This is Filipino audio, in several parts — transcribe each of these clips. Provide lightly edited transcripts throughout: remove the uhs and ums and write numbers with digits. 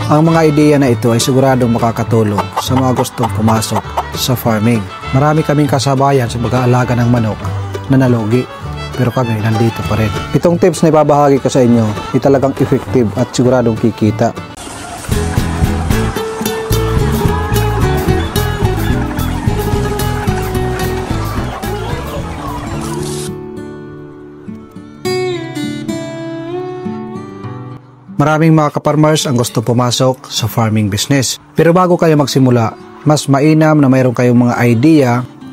Ang mga ideya na ito ay siguradong makakatulong sa mga gustong pumasok sa farming. Marami kaming kasabayan sa pag-aalaga ng manok na nalugi, pero kami nandito pa rin. Itong tips na ibabahagi ko sa inyo ay talagang effective at siguradong kikita. Maraming mga kaparmers ang gusto pumasok sa farming business. Pero bago kayo magsimula, mas mainam na mayroon kayong mga idea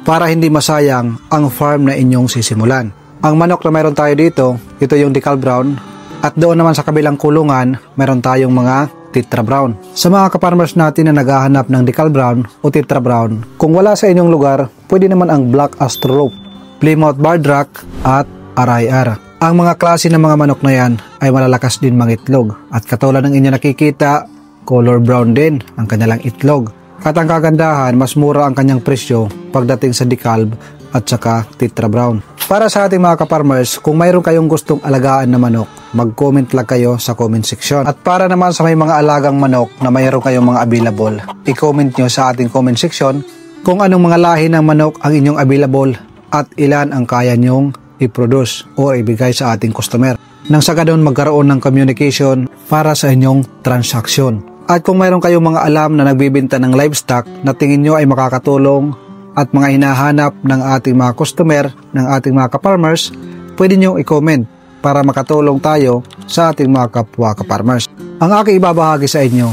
para hindi masayang ang farm na inyong sisimulan. Ang manok na mayroon tayo dito, ito yung Decal Brown. At doon naman sa kabilang kulungan, mayroon tayong mga Tetra Brown. Sa mga kaparmers natin na naghahanap ng Decal Brown o Tetra Brown, kung wala sa inyong lugar, pwede naman ang Black Astrolope, Plymouth Bardrack at RIR. Ang mga klase ng mga manok na yan ay malalakas din mangitlog at katulad ng inyo nakikita, color brown din ang kanilang itlog. At ang kagandahan, mas mura ang kanyang presyo pagdating sa Decalb at saka Tetra Brown. Para sa ating mga kaparmers, kung mayroon kayong gustong alagaan na manok, mag-comment lang kayo sa comment section. At para naman sa may mga alagang manok na mayroon kayong mga available, i-comment nyo sa ating comment section kung anong mga lahi ng manok ang inyong available at ilan ang kaya nyong i-produce o ibigay sa ating customer. Nang sa ganoon magkaroon ng communication para sa inyong transaksyon. At kung mayroon kayong mga alam na nagbibenta ng livestock na tingin nyo ay makakatulong at mga hinahanap ng ating mga customer, ng ating mga kaparmers, pwede nyo i-comment para makatulong tayo sa ating mga kapwa kaparmers. Ang aking ibabahagi sa inyo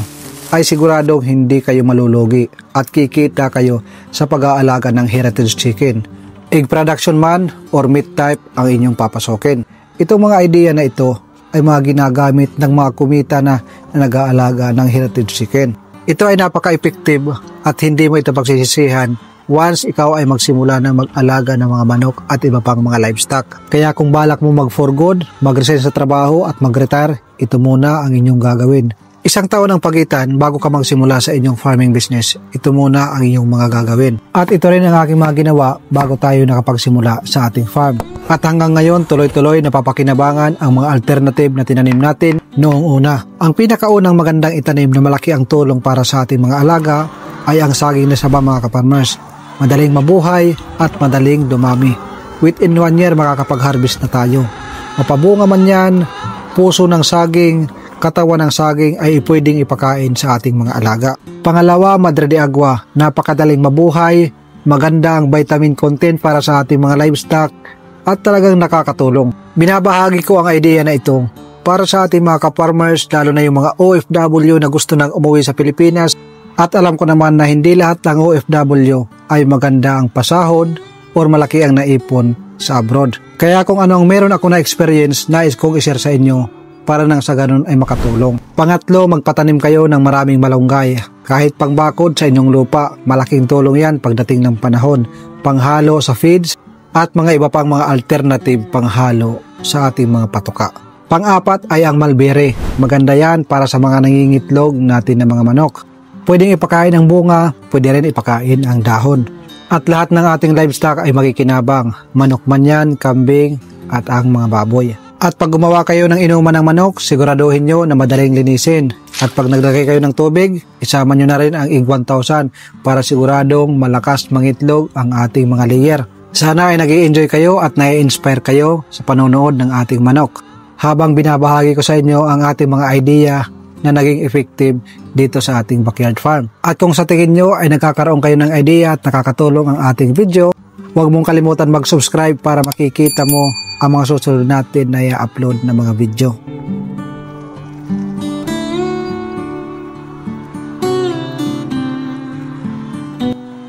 ay siguradong hindi kayo malulugi at kikita kayo sa pag-aalaga ng heritage chicken. Egg production man or meat type ang inyong papasokin. Itong mga idea na ito ay mga ginagamit ng mga kumita na nag-aalaga ng heritage chicken. Ito ay napaka-effective at hindi mo ito pagsisisihan once ikaw ay magsimula na mag-alaga ng mga manok at iba pang mga livestock. Kaya kung balak mo mag-for good, mag-resign sa trabaho at mag-retire, ito muna ang inyong gagawin. Isang taon ang pagitan bago ka magsimula sa inyong farming business. Ito muna ang inyong mga gagawin. At ito rin ang aking mga ginawa bago tayo nakapagsimula sa ating farm. At hanggang ngayon, tuloy-tuloy napapakinabangan ang mga alternative na tinanim natin noong una. Ang pinakaunang magandang itanim na malaki ang tulong para sa ating mga alaga ay ang saging na saba mga kaparmers. Madaling mabuhay at madaling dumami. Within 1 year makakapag-harvest na tayo. Mapabunga man yan, puso ng saging, katawan ng saging ay pwedeng ipakain sa ating mga alaga. Pangalawa, Madre de Agua. Napakadaling mabuhay, maganda ang vitamin content para sa ating mga livestock at talagang nakakatulong. Binabahagi ko ang idea na ito para sa ating mga kaparmers, lalo na yung mga OFW na gusto nang umuwi sa Pilipinas. At alam ko naman na hindi lahat ng OFW ay maganda ang pasahod or malaki ang naipon sa abroad. Kaya kung anong meron ako na experience, nais kong i-share sa inyo para nang sa ganun ay makatulong. Pangatlo, magpatanim kayo ng maraming malunggay. Kahit pangbakod sa inyong lupa, malaking tulong yan pagdating ng panahon. Panghalo sa feeds at mga iba pang mga alternative panghalo sa ating mga patuka. Pang-apat ay ang mulberry. Maganda yan para sa mga nangingitlog natin ng mga manok. Pwedeng ipakain ang bunga, pwede rin ipakain ang dahon. At lahat ng ating livestock ay makikinabang. Manok man yan, kambing at ang mga baboy. At pag gumawa kayo ng inuman ng manok, siguraduhin nyo na madaling linisin. At pag naglagay kayo ng tubig, isama nyo na rin ang IG 1000 para siguradong malakas mangitlog ang ating mga layer. Sana ay nag-i-enjoy kayo at nai-inspire kayo sa panonood ng ating manok. Habang binabahagi ko sa inyo ang ating mga idea na naging effective dito sa ating backyard farm. At kung sa tingin nyo ay nagkakaroon kayo ng idea at nakakatulong ang ating video, huwag mong kalimutan mag-subscribe para makikita mo ang mga susunod natin na i-upload na mga video.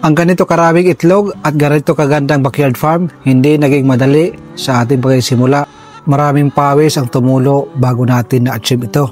Ang ganito karaming itlog at ganito kagandang backyard farm, hindi naging madali sa ating pagsisimula. Maraming pawis ang tumulo bago natin na-achieve ito.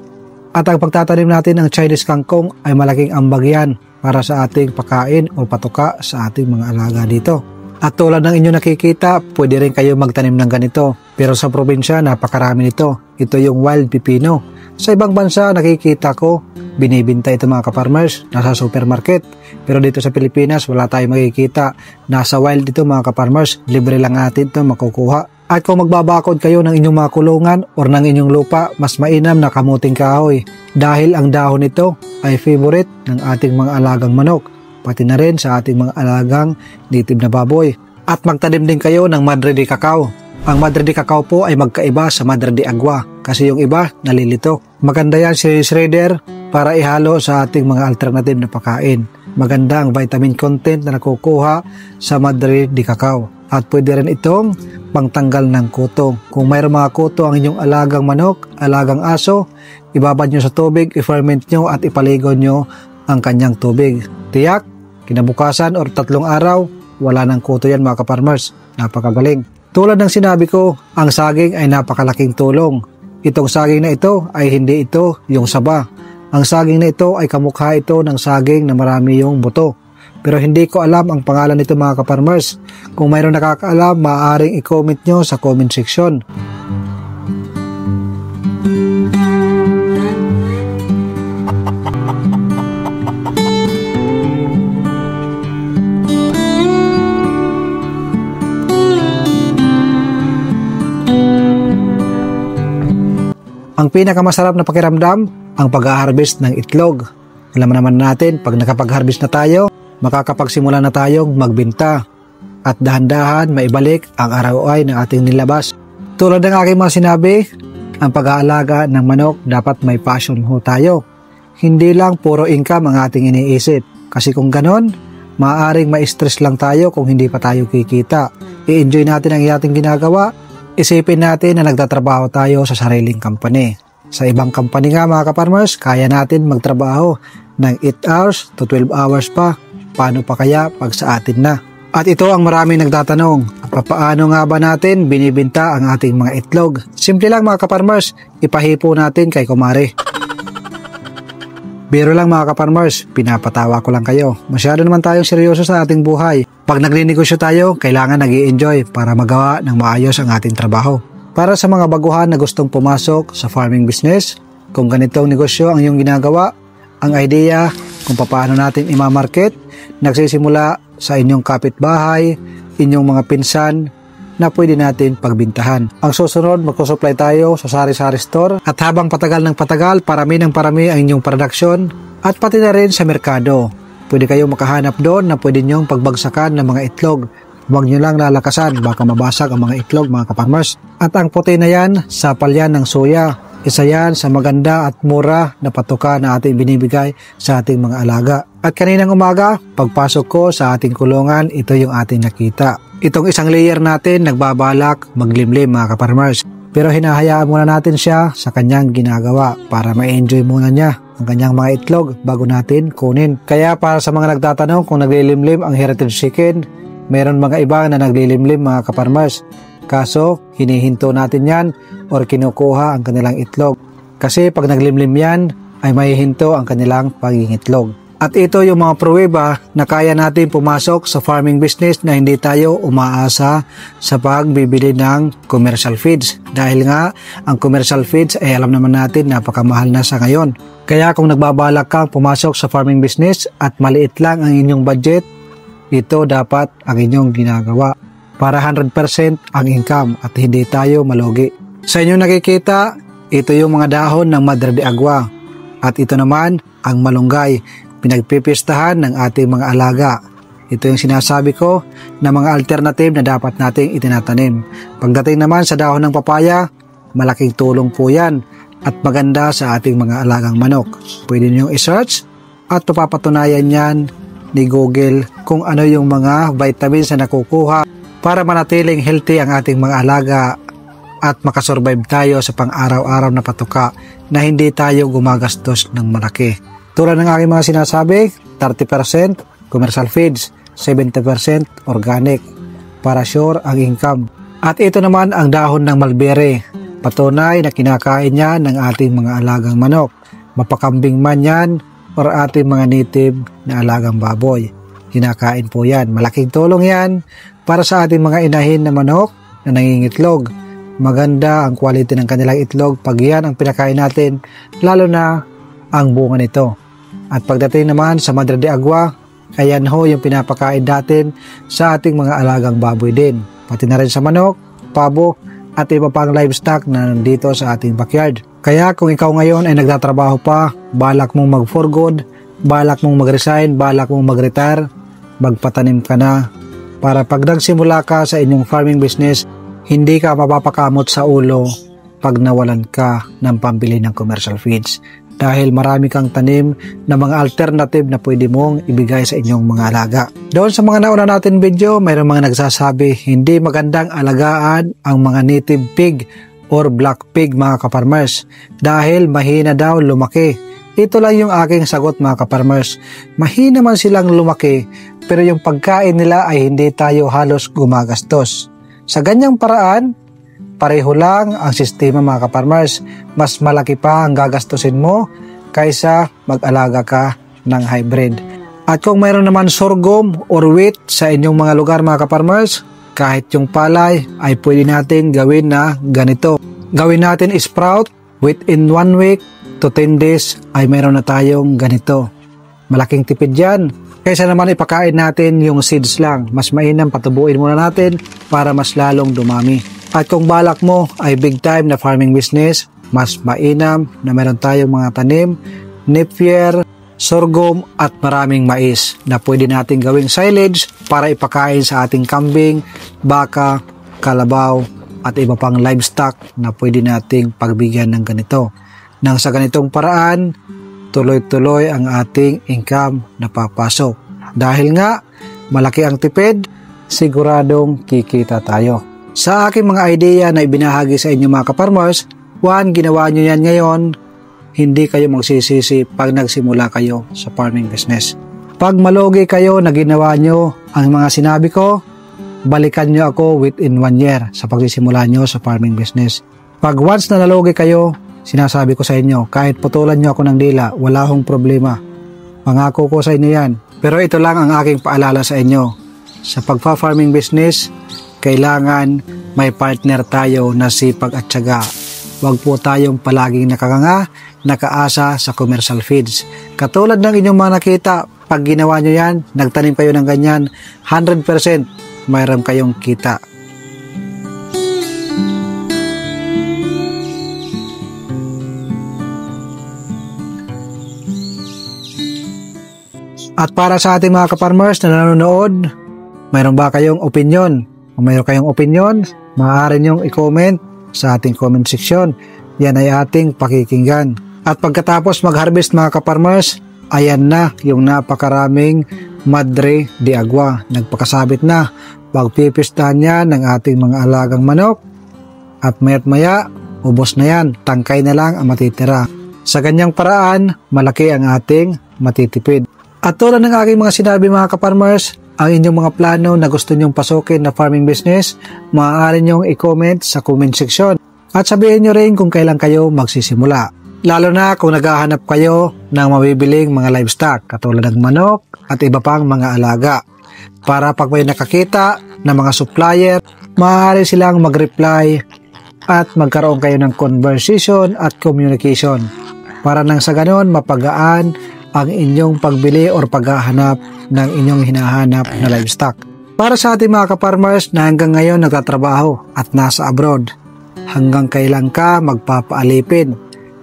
At ang pagtatanim natin ng Chinese kangkong ay malaking ambag yan para sa ating pagkain o patuka sa ating mga alaga dito. At tulad ng inyo nakikita, pwede rin kayo magtanim ng ganito. Pero sa probinsya, napakarami nito. Ito yung wild pipino. Sa ibang bansa, nakikita ko, binibinta ito mga kaparmers, nasa supermarket. Pero dito sa Pilipinas, wala tayong makikita. Nasa wild ito mga kaparmers, libre lang natin ito makukuha. At kung magbabakod kayo ng inyong mga kulungan o ng inyong lupa, mas mainam na kamuting kahoy dahil ang dahon nito ay favorite ng ating mga alagang manok, pati na rin sa ating mga alagang native na baboy. At magtanim din kayo ng Madre de Cacao. Ang Madre de Cacao po ay magkaiba sa Madre de Agua kasi yung iba nalilito. Maganda yan si shredder para ihalo sa ating mga alternative na pagkain. Maganda ang vitamin content na nakukuha sa Madre de Cacao. At pwede rin itong pangtanggal ng kuto. Kung mayroong mga kuto ang inyong alagang manok, alagang aso, ibabad nyo sa tubig, i-ferment nyo at ipaligo nyo ang kanyang tubig. Tiyak, kinabukasan or 3 araw, wala ng kuto yan mga kaparmers. Napakagaling. Tulad ng sinabi ko, ang saging ay napakalaking tulong. Itong saging na ito ay hindi ito yung saba. Ang saging na ito ay kamukha ito ng saging na marami yung buto. Pero hindi ko alam ang pangalan nito mga kaparmers. Kung mayroong nakakaalam, maaaring i-comment nyo sa comment section. Ang pinakamasarap na pakiramdam, ang pag-harvest ng itlog. Alam naman natin, pag nakapag-harvest na tayo, makakapagsimula na tayong magbenta at dahan-dahan maibalik ang ROI ng ating nilabas. Tulad ng aking mga sinabi, ang pag-aalaga ng manok dapat may passion ho tayo. Hindi lang puro income ang ating iniisip. Kasi kung ganon, maaaring ma-stress lang tayo kung hindi pa tayo kikita. I-enjoy natin ang ating ginagawa. Isipin natin na nagtatrabaho tayo sa sariling company. Sa ibang company nga mga kaparmers, kaya natin magtrabaho ng 8 hours to 12 hours pa. Paano pa kaya pag sa atin na? At ito ang maraming nagtatanong, paano nga ba natin binibenta ang ating mga itlog? Simple lang mga kaparmers, ipahipo natin kay kumare. Biro lang mga kaparmers, pinapatawa ko lang kayo. Masyado naman tayong seryoso sa ating buhay. Pag nagninegosyo tayo, kailangan nag-i-enjoy para magawa ng maayos ang ating trabaho. Para sa mga baguhan na gustong pumasok sa farming business, kung ganitong negosyo ang iyong ginagawa, ang idea kung paano natin i-market, nagsisimula sa inyong kapitbahay, inyong mga pinsan na pwede natin pagbintahan. Ang susunod, magsusupply tayo sa sari-sari store at habang patagal ng patagal, parami ng parami ang inyong production at pati na rin sa merkado. Pwede kayo makahanap doon na pwede nyong pagbagsakan ng mga itlog. Huwag nyo lang lalakasan, baka mabasag ang mga itlog mga kaparmers. At ang puti na yan, sapal yan ng soya. Isa yan sa maganda at mura na patuka na ating binibigay sa ating mga alaga. At kaninang umaga, pagpasok ko sa ating kulungan, ito yung ating nakita. Itong isang layer natin nagbabalak maglimlim mga kaparmers. Pero hinahayaan muna natin siya sa kanyang ginagawa para ma-enjoy muna niya ang kanyang mga itlog bago natin kunin. Kaya para sa mga nagtatanong kung naglilimlim ang heritage chicken, meron mga iba na naglilimlim mga kaparmers. Kaso, hinihinto natin yan or kinukuha ang kanilang itlog. Kasi pag naglimlim yan, ay mahihinto ang kanilang pagingitlog. At ito yung mga pruweba na kaya natin pumasok sa farming business na hindi tayo umaasa sa pagbibili ng commercial feeds. Dahil nga, ang commercial feeds ay alam naman natin napakamahal na sa ngayon. Kaya kung nagbabalak kang pumasok sa farming business at maliit lang ang inyong budget, ito dapat ang inyong ginagawa para 100% ang income at hindi tayo malugi. Sa inyong nakikita, ito yung mga dahon ng Madre de Agua at ito naman ang malunggay, pinagpipistahan ng ating mga alaga. Ito yung sinasabi ko na mga alternative na dapat nating itinatanim. Pagdating naman sa dahon ng papaya, malaking tulong po yan at maganda sa ating mga alagang manok. Pwede nyo i-search at papatunayan yan ni Google kung ano yung mga vitamins na nakukuha para manatiling healthy ang ating mga alaga at makasurvive tayo sa pang-araw-araw na patuka na hindi tayo gumagastos ng malaki. Tulad ng aking mga sinasabi, 30% commercial feeds, 70% organic para sure ang income. At ito naman ang dahon ng mulberry. Patunay na kinakain niya ng ating mga alagang manok. Mapakambing man yan or ating mga native na alagang baboy. Kinakain po yan. Malaking tulong yan para sa ating mga inahin na manok na nangingitlog. Maganda ang quality ng kanilang itlog pag yan ang pinakain natin, lalo na ang bunga nito. At pagdating naman sa Madre de Agua, ayan ho yung pinapakain natin sa ating mga alagang baboy din. Pati na rin sa manok, pabo at iba pang livestock na nandito sa ating backyard. Kaya kung ikaw ngayon ay nagtatrabaho pa, balak mong mag-for good, balak mong mag-resign, balak mong mag-retire, magpatanim ka na para pag nagsimula ka sa inyong farming business, hindi ka mapapakamot sa ulo pag nawalan ka ng pambili ng commercial feeds. Dahil marami kang tanim na mga alternative na pwede mong ibigay sa inyong mga alaga. Doon sa mga nauna natin video, mayroong mga nagsasabi hindi magandang alagaan ang mga native pig or black pig mga kaparmers dahil mahina daw lumaki. Ito lang yung aking sagot mga kaparmers. Mahina man silang lumaki pero yung pagkain nila ay hindi tayo halos gumagastos. Sa ganyang paraan, pareho lang ang sistema mga kaparmers. Mas malaki pa ang gagastusin mo kaysa mag-alaga ka ng hybrid. At kung mayroon naman sorghum or wheat sa inyong mga lugar mga kaparmers, kahit yung palay ay pwede natin gawin na ganito. Gawin natin sprout within 1 week to 10 days ay mayroon na tayong ganito. Malaking tipid yan. Kaysa naman ipakain natin yung seeds lang. Mas mainam patubuin muna natin para mas lalong dumami. At kung balak mo ay big time na farming business, mas mainam na meron tayong mga tanim, napier, sorghum at maraming mais na pwede natin gawing silage para ipakain sa ating kambing, baka, kalabaw at iba pang livestock na pwede nating pagbigyan ng ganito. Nang sa ganitong paraan, tuloy-tuloy ang ating income na papasok. Dahil nga, malaki ang tipid, siguradong kikita tayo. Sa aking mga idea na ibinahagi sa inyo mga kaparmers, 1, ginawa nyo yan ngayon, hindi kayo magsisisi pag nagsimula kayo sa farming business. Pag malugi kayo na ginawa nyo ang mga sinabi ko, balikan nyo ako within 1 year sa pagsisimula nyo sa farming business. Pag once na nalugi kayo, sinasabi ko sa inyo, kahit putulan nyo ako ng dila, wala akong problema. Pangako ko sa inyo yan. Pero ito lang ang aking paalala sa inyo. Sa pagpa-farming business, kailangan may partner tayo na sipag at tiyaga. Huwag po tayong palaging nakakanga, nakaasa sa commercial feeds. Katulad ng inyong mga nakita, pag ginawa nyo yan, nagtanim kayo ng ganyan, 100% mayroon kayong kita. At para sa ating mga kaparmers na nanonood, mayroon ba kayong opinion? Kung mayroon kayong opinion, maaari nyong i-comment sa ating comment section. Yan ay ating pakikinggan. At pagkatapos mag-harvest mga kaparmers, ayan na yung napakaraming Madre de Agua. Nagpakasabit na. Pagpipistahan yan ng ating mga alagang manok. At maya't maya, ubos na yan. Tangkay na lang ang matitira. Sa ganyang paraan, malaki ang ating matitipid. At tulad ng aking mga sinabi mga kaparmers, ang inyong mga plano na gusto nyong pasukin na farming business, maaari nyong i-comment sa comment section. At sabihin nyo rin kung kailan kayo magsisimula. Lalo na kung naghahanap kayo ng mabibiling mga livestock katulad ng manok at iba pang mga alaga. Para pag may nakakita ng mga supplier, maaari silang mag-reply at magkaroon kayo ng conversation at communication. Para nang sa ganon mapagaan ang inyong pagbili or paghahanap ng inyong hinahanap na livestock. Para sa ating mga kaparmers na hanggang ngayon nagtatrabaho at nasa abroad, hanggang kailan ka magpapaalipin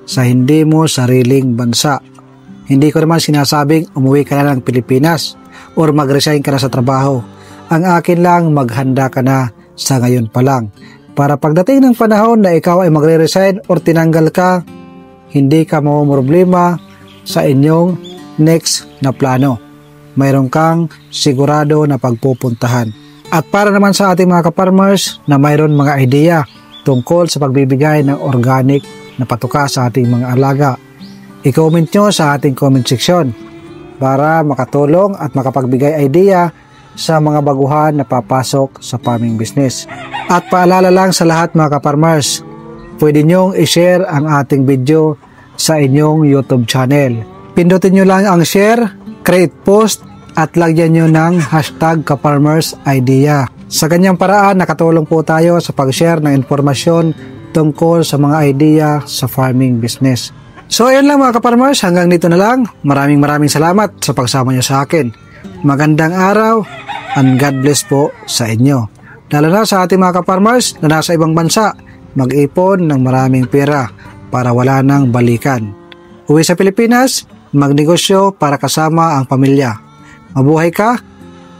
sa hindi mo sariling bansa? Hindi ko naman sinasabing umuwi ka na ng Pilipinas or mag-resign ka na sa trabaho. Ang akin lang, maghanda ka na sa ngayon pa lang. Para pagdating ng panahon na ikaw ay magre-resign or tinanggal ka, hindi ka mamumroblema sa inyong next na plano. Mayroon kang sigurado na pagpupuntahan. At para naman sa ating mga kaparmers na mayroon mga idea tungkol sa pagbibigay ng organic na patuka sa ating mga alaga, i-comment nyo sa ating comment section para makatulong at makapagbigay idea sa mga baguhan na papasok sa farming business. At paalala lang sa lahat mga kaparmers, pwede nyong i-share ang ating video sa inyong YouTube channel. Pindutin nyo lang ang share, create post, at lagyan nyo ng hashtag kaparmersidea. Sa ganyang paraan, nakatulong po tayo sa pag-share ng informasyon tungkol sa mga idea sa farming business. So ayun lang mga kaparmers, hanggang dito na lang. Maraming salamat sa pagsama nyo sa akin. Magandang araw and God bless po sa inyo. Lalo na sa ating mga ka-farmers na nasa ibang bansa, mag-ipon ng maraming pera para wala nang balikan. Uwi sa Pilipinas, magnegosyo para kasama ang pamilya. Mabuhay ka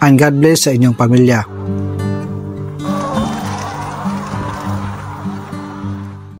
and God bless sa inyong pamilya.